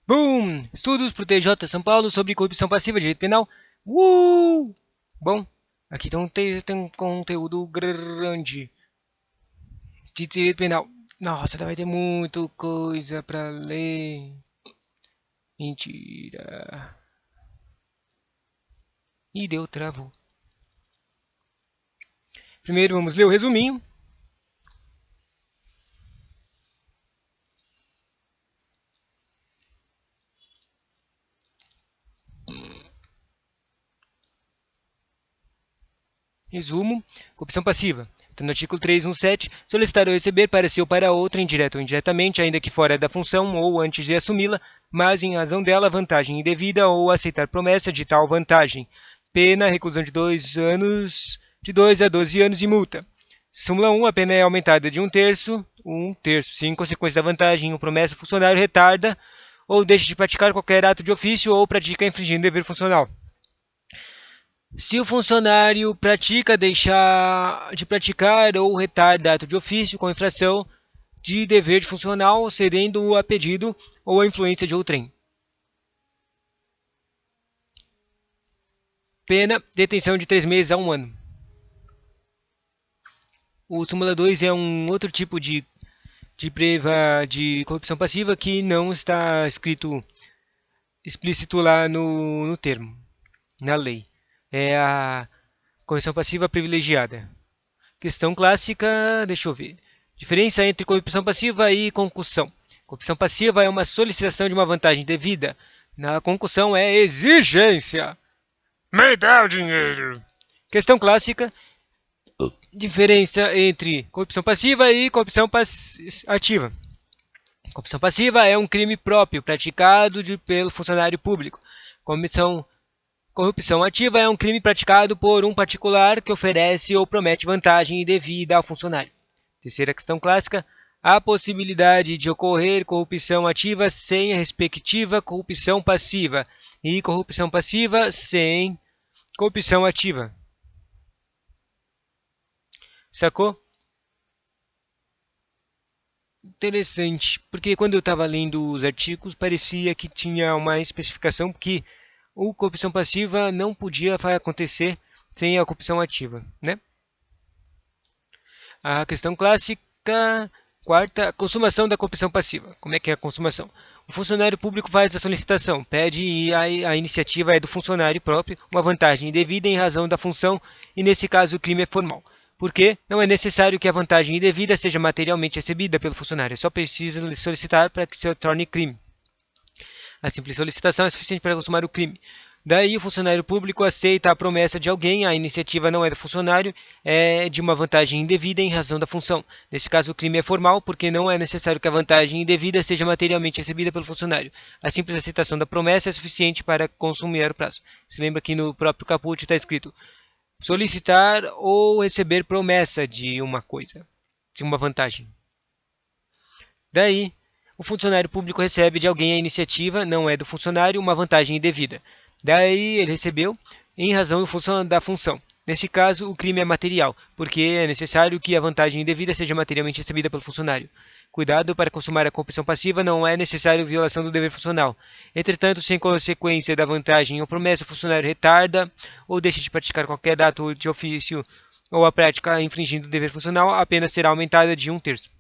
Boom! Estudos pro TJ São Paulo sobre corrupção passiva de direito penal. Bom, aqui tem um conteúdo grande de direito penal. Nossa, vai ter muita coisa pra ler. Mentira. Ih, deu, travou. Primeiro vamos ler o resuminho. Resumo. Corrupção passiva. Então, no artigo 317, solicitar ou receber para si ou para outra, indireta ou indiretamente, ainda que fora da função ou antes de assumi-la, mas em razão dela, vantagem indevida ou aceitar promessa de tal vantagem. Pena, reclusão de 2 anos, de 2 a 12 anos e multa. Súmula 1, a pena é aumentada de um terço, se em consequência da vantagem ou promessa o funcionário retarda ou deixa de praticar qualquer ato de ofício ou pratica infringindo dever funcional. Se o funcionário pratica deixar de praticar ou retarda ato de ofício com infração de dever de funcional, cedendo a pedido ou a influência de outrem. Pena, detenção de 3 meses a 1 ano. O súmula 2 é um outro tipo de corrupção passiva que não está escrito explícito lá no termo, na lei. É a corrupção passiva privilegiada. Questão clássica, deixa eu ver. Diferença entre corrupção passiva e concussão. Corrupção passiva é uma solicitação de uma vantagem devida. Na concussão é exigência. Me dá o dinheiro. Questão clássica. Diferença entre corrupção passiva e corrupção ativa. Corrupção passiva é um crime próprio praticado pelo funcionário público. Corrupção ativa é um crime praticado por um particular que oferece ou promete vantagem indevida ao funcionário. Terceira questão clássica, a possibilidade de ocorrer corrupção ativa sem a respectiva corrupção passiva e corrupção passiva sem corrupção ativa. Sacou? Interessante, porque quando eu estava lendo os artigos parecia que tinha uma especificação que a corrupção passiva não podia acontecer sem a corrupção ativa, né? A questão clássica, quarta, consumação da corrupção passiva. Como é que é a consumação? O funcionário público faz a solicitação, pede e a iniciativa é do funcionário próprio, uma vantagem indevida em razão da função e nesse caso o crime é formal. Porque não é necessário que a vantagem indevida seja materialmente recebida pelo funcionário, é só preciso solicitar para que se torne crime. A simples solicitação é suficiente para consumar o crime. Daí o funcionário público aceita a promessa de alguém, a iniciativa não é do funcionário, é de uma vantagem indevida em razão da função. Nesse caso, o crime é formal, porque não é necessário que a vantagem indevida seja materialmente recebida pelo funcionário. A simples aceitação da promessa é suficiente para consumir o prazo. Se lembra que no próprio caput está escrito solicitar ou receber promessa de uma coisa, de uma vantagem. Daí, o funcionário público recebe de alguém a iniciativa, não é do funcionário, uma vantagem indevida. Daí ele recebeu em razão da função. Nesse caso, o crime é material, porque é necessário que a vantagem indevida seja materialmente recebida pelo funcionário. Cuidado, para consumar a corrupção passiva não é necessário violação do dever funcional. Entretanto, sem consequência da vantagem ou promessa, o funcionário retarda ou deixa de praticar qualquer ato de ofício ou a prática infringindo o dever funcional, a pena será aumentada de um terço.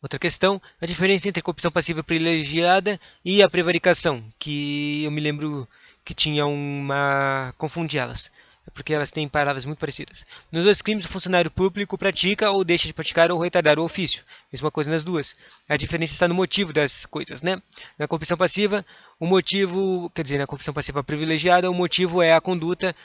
Outra questão, a diferença entre a corrupção passiva privilegiada e a prevaricação, que eu me lembro que tinha uma... confundi elas, porque elas têm palavras muito parecidas. Nos dois crimes, o funcionário público pratica ou deixa de praticar ou retardar o ofício. Mesma coisa nas duas. A diferença está no motivo das coisas, né? Na corrupção passiva, o motivo, quer dizer, na corrupção passiva privilegiada, o motivo é a conduta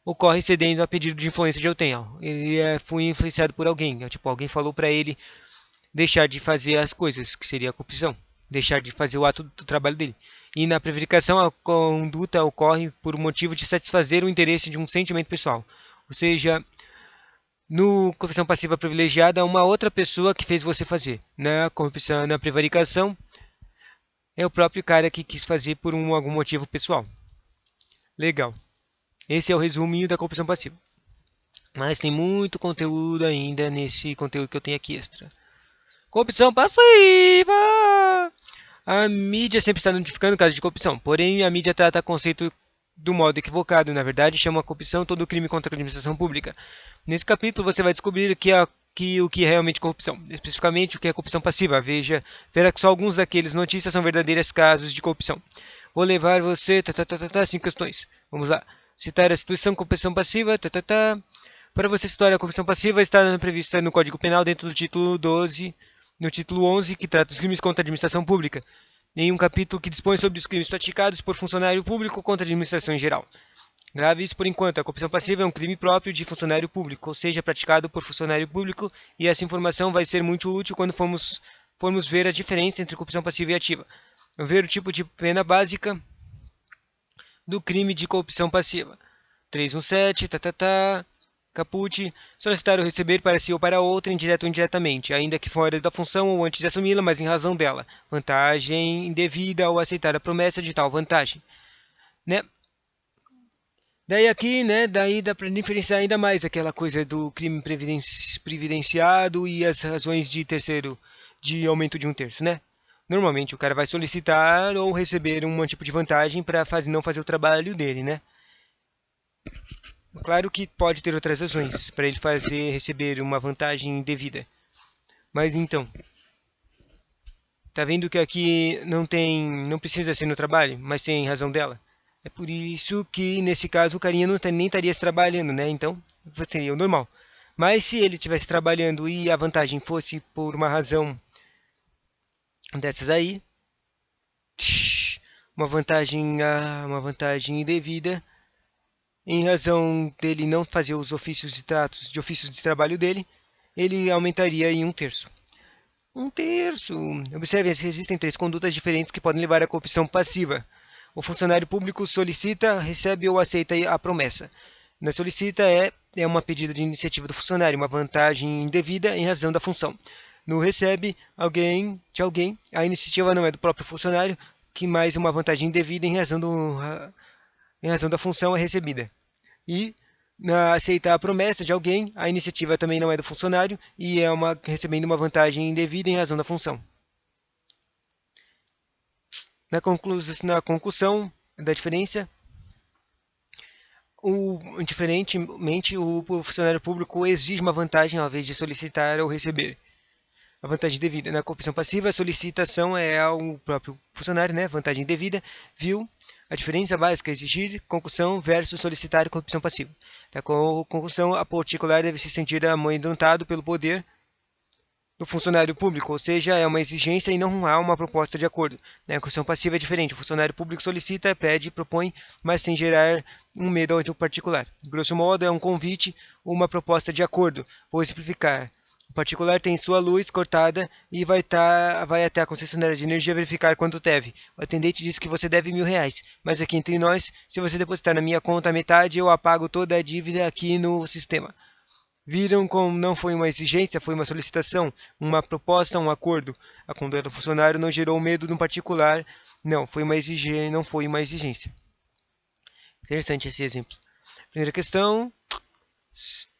ocorre cedendo a pedido de influência de outrem. Ele foi influenciado por alguém, tipo, alguém falou para ele deixar de fazer as coisas, que seria a corrupção, deixar de fazer o ato do trabalho dele. E na prevaricação, a conduta ocorre por motivo de satisfazer o interesse de um sentimento pessoal. Ou seja, no corrupção passiva privilegiada, uma outra pessoa que fez você fazer. Na corrupção, na prevaricação, é o próprio cara que quis fazer por algum motivo pessoal. Legal. Esse é o resuminho da corrupção passiva. Mas tem muito conteúdo ainda nesse conteúdo que eu tenho aqui extra. Corrupção passiva! A mídia sempre está notificando casos de corrupção, porém a mídia trata o conceito do modo equivocado. Na verdade, chama a corrupção todo crime contra a administração pública. Nesse capítulo você vai descobrir o que é realmente corrupção, especificamente o que é corrupção passiva. Verá que só alguns daqueles notícias são verdadeiros casos de corrupção. Vou levar você, 5 questões. Vamos lá. Citar a instituição corrupção passiva, Para você citar a corrupção passiva, está prevista no Código Penal dentro do título 12, no título 11, que trata dos crimes contra a administração pública, em um capítulo que dispõe sobre os crimes praticados por funcionário público contra a administração em geral. Grave isso por enquanto. A corrupção passiva é um crime próprio de funcionário público, ou seja, praticado por funcionário público, e essa informação vai ser muito útil quando formos ver a diferença entre corrupção passiva e ativa. Vamos ver o tipo de pena básica do crime de corrupção passiva. 317, caput, solicitar ou receber para si ou para outra, indireto ou indiretamente, ainda que fora da função ou antes de assumi-la, mas em razão dela. Vantagem indevida ou aceitar a promessa de tal vantagem. Né? Daí aqui, né, daí dá para diferenciar ainda mais aquela coisa do crime previdenciado e as razões de aumento de 1/3, né? Normalmente o cara vai solicitar ou receber um tipo de vantagem para não fazer o trabalho dele, né? Claro que pode ter outras razões para ele receber uma vantagem devida. Mas então, tá vendo que aqui não precisa ser no trabalho, mas tem razão dela? É por isso que, nesse caso, o carinha nem estaria trabalhando, né? Então, seria o normal. Mas se ele estivesse trabalhando e a vantagem fosse por uma razão dessas aí, uma vantagem indevida, em razão dele não fazer os ofícios de trabalho dele, ele aumentaria em 1/3. 1/3. Observe que existem 3 condutas diferentes que podem levar à corrupção passiva. O funcionário público solicita, recebe ou aceita a promessa. Na solicita é uma pedida de iniciativa do funcionário, uma vantagem indevida em razão da função. No recebe de alguém, a iniciativa não é do próprio funcionário, que mais uma vantagem indevida em razão da função é recebida. E na aceitar a promessa de alguém, a iniciativa também não é do funcionário e recebendo uma vantagem indevida em razão da função. Na concussão da diferença, diferentemente, o funcionário público exige uma vantagem ao invés de solicitar ou receber. A vantagem devida. Na corrupção passiva, a solicitação é ao próprio funcionário, né? Vantagem devida, viu? A diferença básica é exigir concussão versus solicitar corrupção passiva. Da concussão, a particular deve se sentir amedrontado pelo poder do funcionário público, ou seja, é uma exigência e não há uma proposta de acordo. A concussão passiva é diferente. O funcionário público solicita, pede, propõe, mas sem gerar um medo ao particular. Grosso modo, é um convite ou uma proposta de acordo. Vou simplificar. O particular tem sua luz cortada e vai até a concessionária de energia verificar quanto deve. O atendente diz que você deve R$ 1.000, mas aqui entre nós, se você depositar na minha conta a metade, eu apago toda a dívida aqui no sistema. Viram como não foi uma exigência, foi uma solicitação, uma proposta, um acordo. A conduta do funcionário não gerou medo de um particular, não foi uma exigência. Interessante esse exemplo. Primeira questão,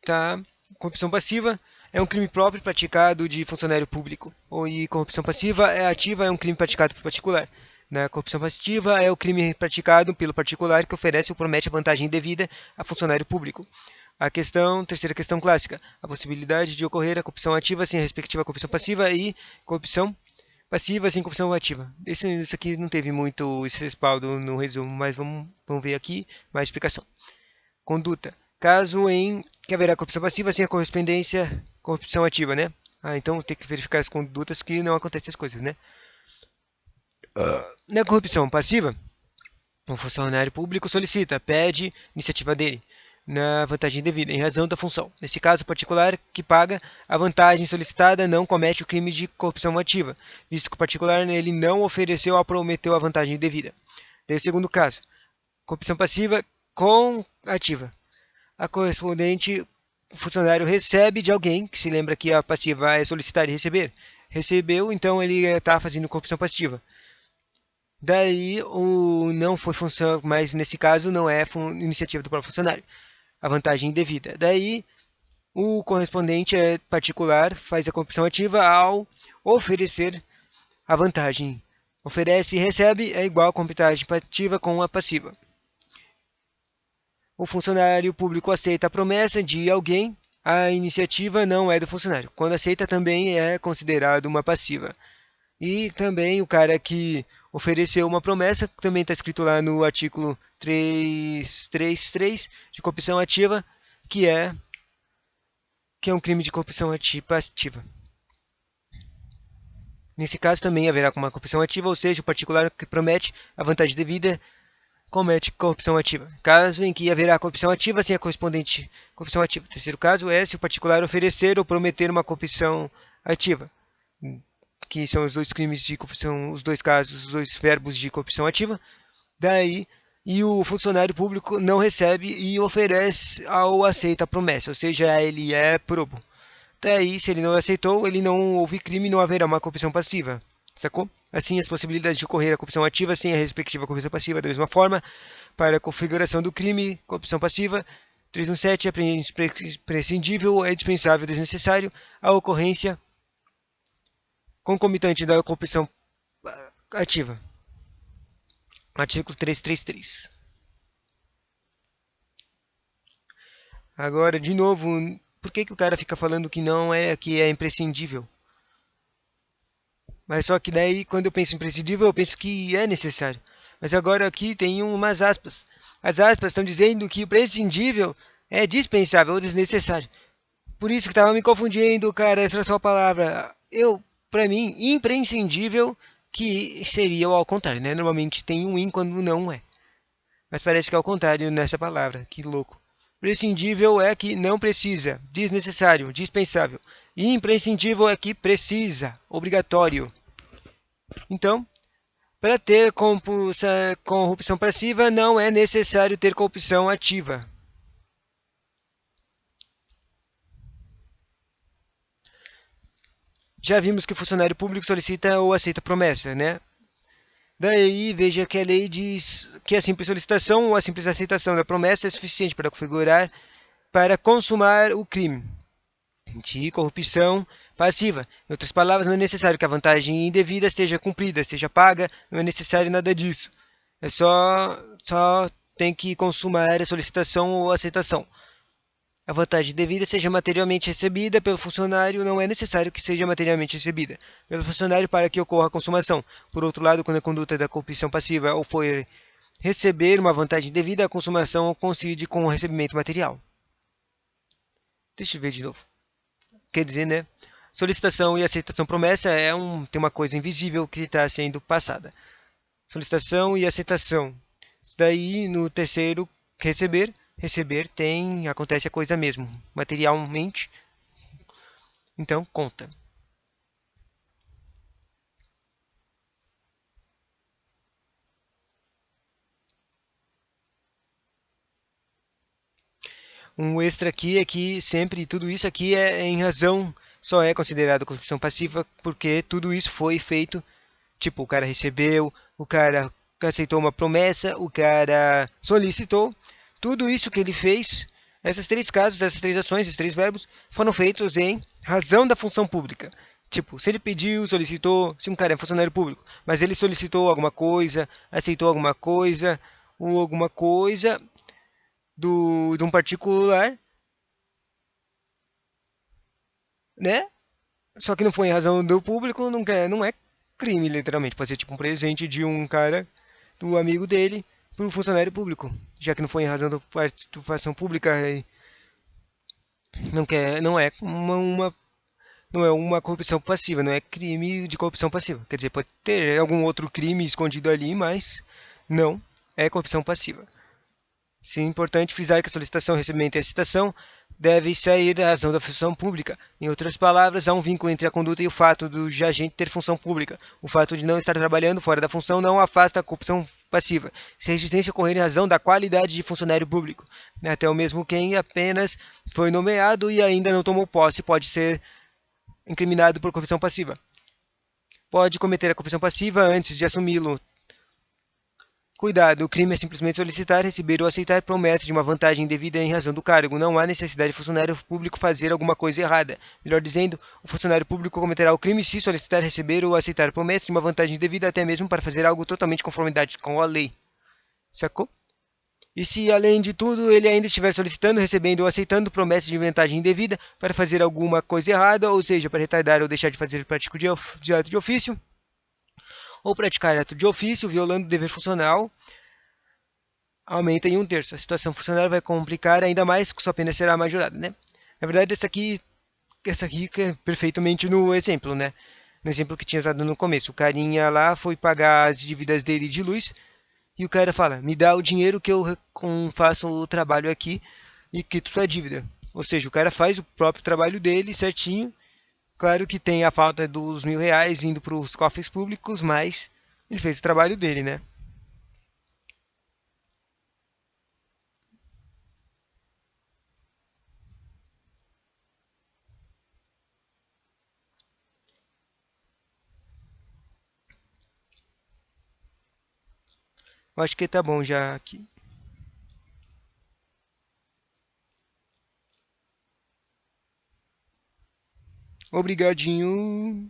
tá? Corrupção passiva é um crime próprio praticado de funcionário público. E corrupção passiva é ativa, é um crime praticado por particular. Na corrupção passiva é o crime praticado pelo particular que oferece ou promete a vantagem indevida a funcionário público. Terceira questão clássica, a possibilidade de ocorrer a corrupção ativa sem a respectiva corrupção passiva e corrupção passiva sem corrupção ativa. Isso aqui não teve muito esse respaldo no resumo, mas vamos ver aqui mais explicação. Conduta. Caso em que haverá corrupção passiva sem a corrupção ativa, né? Então tem que verificar as condutas que não acontecem as coisas, né? Na corrupção passiva, o funcionário público solicita, pede iniciativa dele na vantagem devida, em razão da função. Nesse caso particular, que paga a vantagem solicitada não comete o crime de corrupção ativa, visto que o particular ele não ofereceu ou prometeu a vantagem devida. Daí o segundo caso, corrupção passiva com ativa. A correspondente funcionário recebe de alguém, que se lembra que a passiva é solicitar e receber. Recebeu, então ele está fazendo corrupção passiva. Daí não foi função, mas nesse caso não é iniciativa do próprio funcionário. A vantagem indevida. Daí o correspondente particular faz a corrupção ativa ao oferecer a vantagem oferece e recebe é igual a computagem ativa com a passiva. O funcionário público aceita a promessa de alguém, a iniciativa não é do funcionário. Quando aceita, também é considerado uma passiva. E também o cara que ofereceu uma promessa, que também está escrito lá no artigo 333 de corrupção ativa, que é um crime de corrupção ativa. Nesse caso, também haverá uma corrupção ativa, ou seja, o particular que promete a vantagem devida comete corrupção ativa. Caso em que haverá corrupção ativa sem a correspondente corrupção ativa. Terceiro caso é se o particular oferecer ou prometer uma corrupção ativa, que são os dois crimes de corrupção, os dois casos, os dois verbos de corrupção ativa. Daí, e o funcionário público não recebe e oferece ou aceita a promessa, ou seja, ele é probo. Daí, se ele não aceitou, ele não houve crime, não haverá uma corrupção passiva. Sacou? Assim, as possibilidades de ocorrer a corrupção ativa sem a respectiva corrupção passiva da mesma forma. Para a configuração do crime, corrupção passiva, 317 é prescindível, é dispensável, desnecessário a ocorrência concomitante da corrupção ativa. Artigo 333. Agora, de novo, por que o cara fica falando que é imprescindível? Mas só que daí, quando eu penso em imprescindível, eu penso que é necessário. Mas agora aqui tem umas aspas. As aspas estão dizendo que o prescindível é dispensável ou desnecessário. Por isso que estava me confundindo, cara, essa é só a palavra. Para mim, imprescindível que seria ao contrário, né? Normalmente tem um in quando não é. Mas parece que é ao contrário nessa palavra. Que louco. Prescindível é que não precisa, desnecessário, dispensável. E imprescindível é que precisa, obrigatório. Então, para ter corrupção passiva, não é necessário ter corrupção ativa. Já vimos que o funcionário público solicita ou aceita promessa, né? Daí, veja que a lei diz que a simples solicitação ou a simples aceitação da promessa é suficiente para consumar o crime de corrupção passiva. Em outras palavras, não é necessário que a vantagem indevida esteja cumprida, esteja paga, não é necessário nada disso. É só tem que consumar a solicitação ou aceitação. A vantagem devida seja materialmente recebida pelo funcionário, não é necessário que seja materialmente recebida pelo funcionário para que ocorra a consumação. Por outro lado, quando a conduta da corrupção passiva ou for receber uma vantagem devida, a consumação coincide com o recebimento material. Deixa eu ver de novo. Quer dizer, né? Solicitação e aceitação promessa tem uma coisa invisível que está sendo passada. Solicitação e aceitação. Isso daí, no terceiro, receber acontece a coisa mesmo, materialmente. Então, conta. Um extra aqui é que sempre tudo isso aqui só é considerado corrupção passiva porque tudo isso foi feito, tipo, o cara recebeu, o cara aceitou uma promessa, o cara solicitou, tudo isso que ele fez, esses três casos, essas três ações, esses três verbos, foram feitos em razão da função pública. Tipo, se ele pediu, solicitou, se um cara é funcionário público, mas ele solicitou alguma coisa, aceitou alguma coisa, ou alguma coisa de um particular, né? Só que não foi em razão do público, não é crime, literalmente. Pode ser tipo um presente de um cara, do amigo dele, para o funcionário público. Já que não foi em razão da participação pública, não é uma corrupção passiva, não é crime de corrupção passiva. Quer dizer, pode ter algum outro crime escondido ali, mas não é corrupção passiva. Sim, é importante frisar que a solicitação, recebimento e a citação deve sair da razão da função pública. Em outras palavras, há um vínculo entre a conduta e o fato do agente ter função pública. O fato de não estar trabalhando fora da função não afasta a corrupção passiva. Se a resistência ocorrer em razão da qualidade de funcionário público, até o mesmo quem apenas foi nomeado e ainda não tomou posse pode ser incriminado por corrupção passiva. Pode cometer a corrupção passiva antes de assumi-lo Cuidado, o crime é simplesmente solicitar, receber ou aceitar promessa de uma vantagem indevida em razão do cargo. Não há necessidade de funcionário público fazer alguma coisa errada. Melhor dizendo, o funcionário público cometerá o crime se solicitar, receber ou aceitar promessa de uma vantagem indevida, até mesmo para fazer algo totalmente em conformidade com a lei. Sacou? E se, além de tudo, ele ainda estiver solicitando, recebendo ou aceitando promessas de vantagem indevida para fazer alguma coisa errada, ou seja, para retardar ou deixar de fazer prático de ato de ofício, ou praticar ato de ofício, violando o dever funcional, aumenta em um terço. A situação funcional vai complicar ainda mais, que sua pena será majorada, né? Na verdade, essa aqui é perfeitamente no exemplo, né? No exemplo que tinha usado no começo. O carinha lá foi pagar as dívidas dele de luz e o cara fala: me dá o dinheiro que eu faço o trabalho aqui e quito sua dívida. Ou seja, o cara faz o próprio trabalho dele certinho. Claro que tem a falta dos R$ 1.000 indo para os cofres públicos, mas ele fez o trabalho dele, né? Eu acho que tá bom já aqui. Obrigadinho.